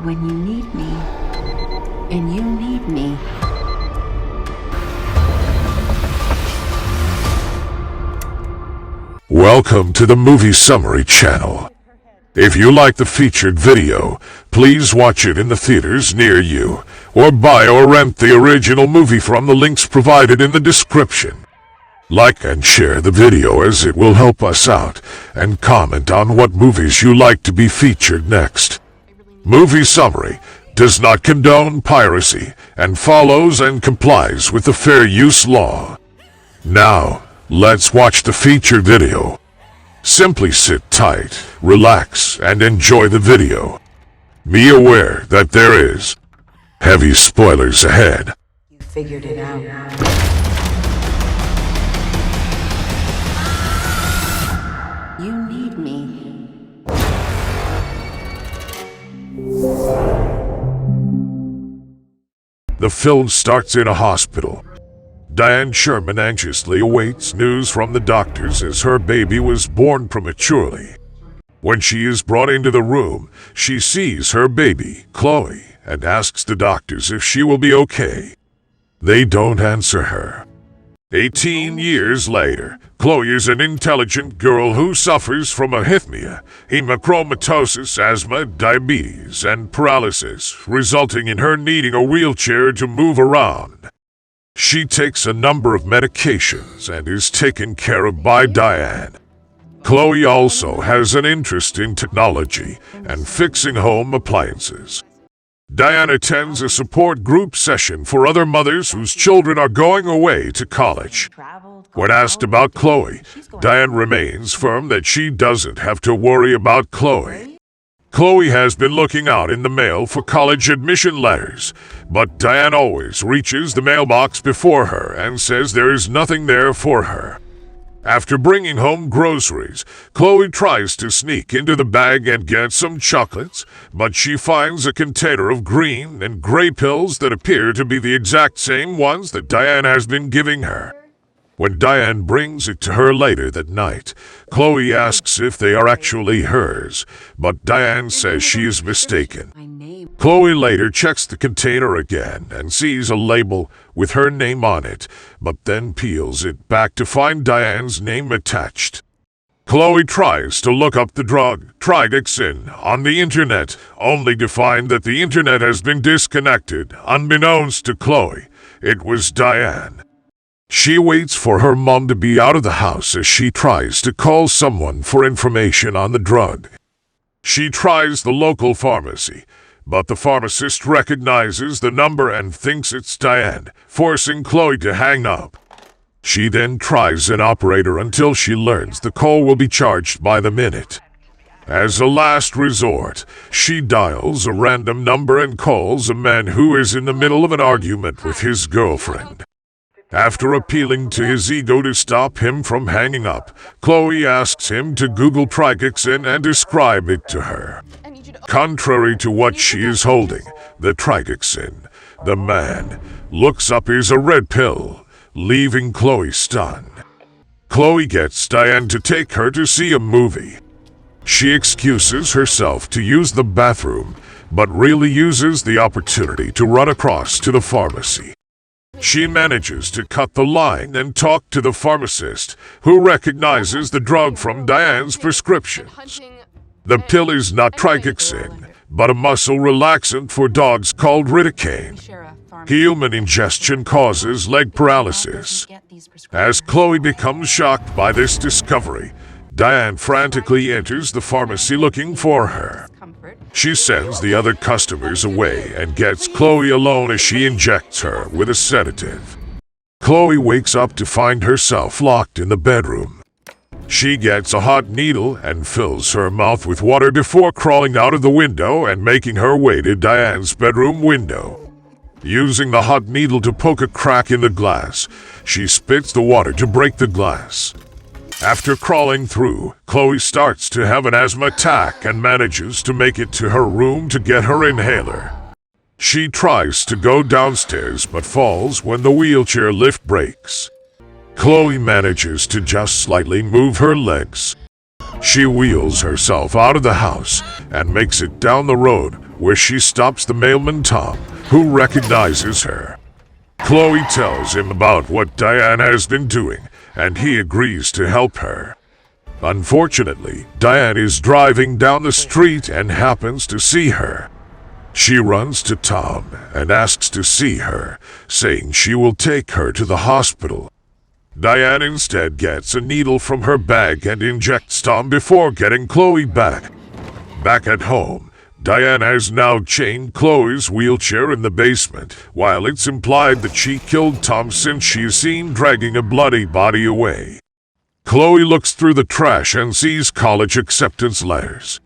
when you need me. And you need me. Welcome to the Movie Summary channel. If you like the featured video, please watch it in the theaters near you, or buy or rent the original movie from the links provided in the description. Like and share the video as it will help us out, and comment on what movies you like to be featured next. Movie Summary does not condone piracy and follows and complies with the fair use law. Now, let's watch the featured video. Simply sit tight, relax, and enjoy the video. Be aware that there is heavy spoilers ahead. You figured it out. You need me. The film starts in a hospital. Diane Sherman anxiously awaits news from the doctors as her baby was born prematurely. When she is brought into the room, she sees her baby, Chloe, and asks the doctors if she will be okay. They don't answer her. 18 years later, Chloe is an intelligent girl who suffers from arrhythmia, hemochromatosis, asthma, diabetes, and paralysis, resulting in her needing a wheelchair to move around. She takes a number of medications and is taken care of by Diane. Chloe also has an interest in technology and fixing home appliances. Diane attends a support group session for other mothers whose children are going away to college. When asked about Chloe, Diane remains firm that she doesn't have to worry about Chloe. Chloe has been looking out in the mail for college admission letters, but Diane always reaches the mailbox before her and says there is nothing there for her. After bringing home groceries, Chloe tries to sneak into the bag and get some chocolates, but she finds a container of green and gray pills that appear to be the exact same ones that Diane has been giving her. When Diane brings it to her later that night, Chloe asks if they are actually hers, but Diane says she is mistaken. Chloe later checks the container again and sees a label with her name on it, but then peels it back to find Diane's name attached. Chloe tries to look up the drug, Trigexin, on the internet, only to find that the internet has been disconnected. Unbeknownst to Chloe, it was Diane. She waits for her mom to be out of the house as she tries to call someone for information on the drug. She tries the local pharmacy, but the pharmacist recognizes the number and thinks it's Diane, forcing Chloe to hang up. She then tries an operator until she learns the call will be charged by the minute. As a last resort, she dials a random number and calls a man who is in the middle of an argument with his girlfriend. After appealing to his ego to stop him from hanging up, Chloe asks him to Google Trigexin and describe it to her. Contrary to what she is holding, the Trigexin, the man, looks up as a red pill, leaving Chloe stunned. Chloe gets Diane to take her to see a movie. She excuses herself to use the bathroom, but really uses the opportunity to run across to the pharmacy. She manages to cut the line and talk to the pharmacist, who recognizes the drug from Diane's prescriptions. The pill is not Trigexin, but a muscle relaxant for dogs called Lidocaine. Human ingestion causes leg paralysis. As Chloe becomes shocked by this discovery, Diane frantically enters the pharmacy looking for her. She sends the other customers away and gets Chloe alone as she injects her with a sedative. Chloe wakes up to find herself locked in the bedroom. She gets a hot needle and fills her mouth with water before crawling out of the window and making her way to Diane's bedroom window. Using the hot needle to poke a crack in the glass, she spits the water to break the glass. After crawling through, Chloe starts to have an asthma attack and manages to make it to her room to get her inhaler. She tries to go downstairs but falls when the wheelchair lift breaks. Chloe manages to just slightly move her legs. She wheels herself out of the house and makes it down the road where she stops the mailman Tom, who recognizes her. Chloe tells him about what Diane has been doing, and he agrees to help her. Unfortunately, Diane is driving down the street and happens to see her. She runs to Tom and asks to see her, saying she will take her to the hospital. Diane instead gets a needle from her bag and injects Tom before getting Chloe back. Back at home, Diane has now chained Chloe's wheelchair in the basement, while it's implied that she killed Tom since she is seen dragging a bloody body away. Chloe looks through the trash and sees college acceptance letters.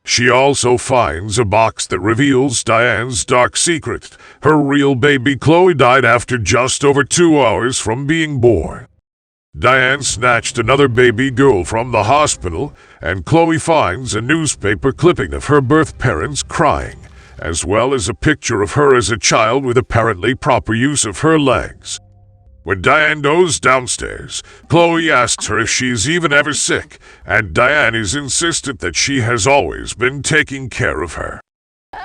She also finds a box that reveals Diane's dark secret. Her real baby Chloe died after just over 2 hours from being born. Diane snatched another baby girl from the hospital, and Chloe finds a newspaper clipping of her birth parents crying, as well as a picture of her as a child with apparently proper use of her legs. When Diane goes downstairs, Chloe asks her if she's even ever sick, and Diane is insistent that she has always been taking care of her.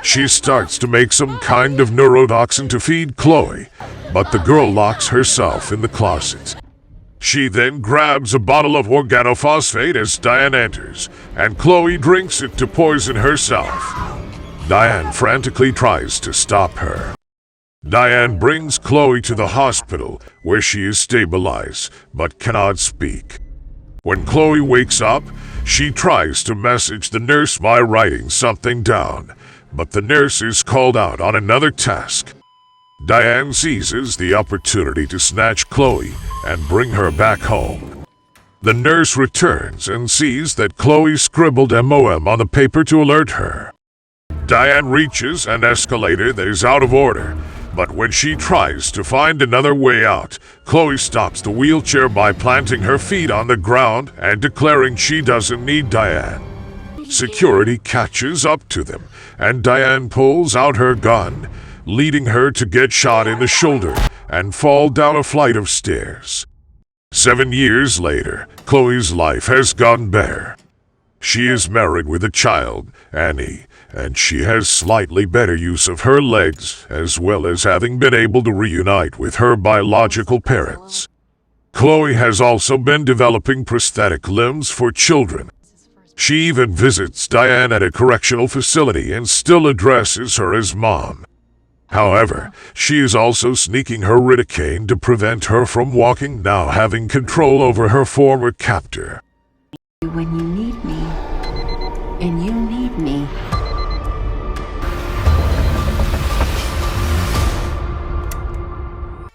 She starts to make some kind of neurotoxin to feed Chloe, but the girl locks herself in the closet. She then grabs a bottle of organophosphate as Diane enters, and Chloe drinks it to poison herself. Diane frantically tries to stop her. Diane brings Chloe to the hospital, where she is stabilized, but cannot speak. When Chloe wakes up, she tries to message the nurse by writing something down, but the nurse is called out on another task. Diane seizes the opportunity to snatch Chloe and bring her back home. The nurse returns and sees that Chloe scribbled MOM on the paper to alert her. Diane reaches an escalator that is out of order, but when she tries to find another way out, Chloe stops the wheelchair by planting her feet on the ground and declaring she doesn't need Diane. Security catches up to them, and Diane pulls out her gun, leading her to get shot in the shoulder and fall down a flight of stairs. 7 years later, Chloe's life has gone bare. She is married with a child, Annie, and she has slightly better use of her legs, as well as having been able to reunite with her biological parents. Chloe has also been developing prosthetic limbs for children. She even visits Diane at a correctional facility and still addresses her as Mom. However, she is also sneaking her lidocaine to prevent her from walking, now having control over her former captor. When you need me, and you need me.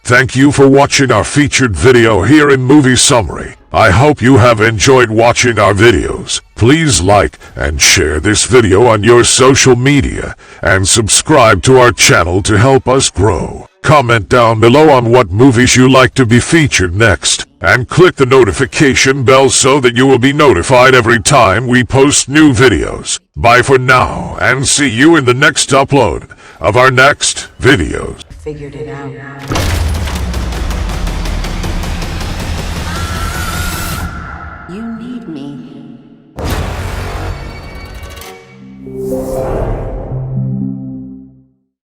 Thank you for watching our featured video here in Movie Summary. I hope you have enjoyed watching our videos. Please like and share this video on your social media, and subscribe to our channel to help us grow. Comment down below on what movies you like to be featured next, and click the notification bell so that you will be notified every time we post new videos. Bye for now, and see you in the next upload of our next videos. Figured it out.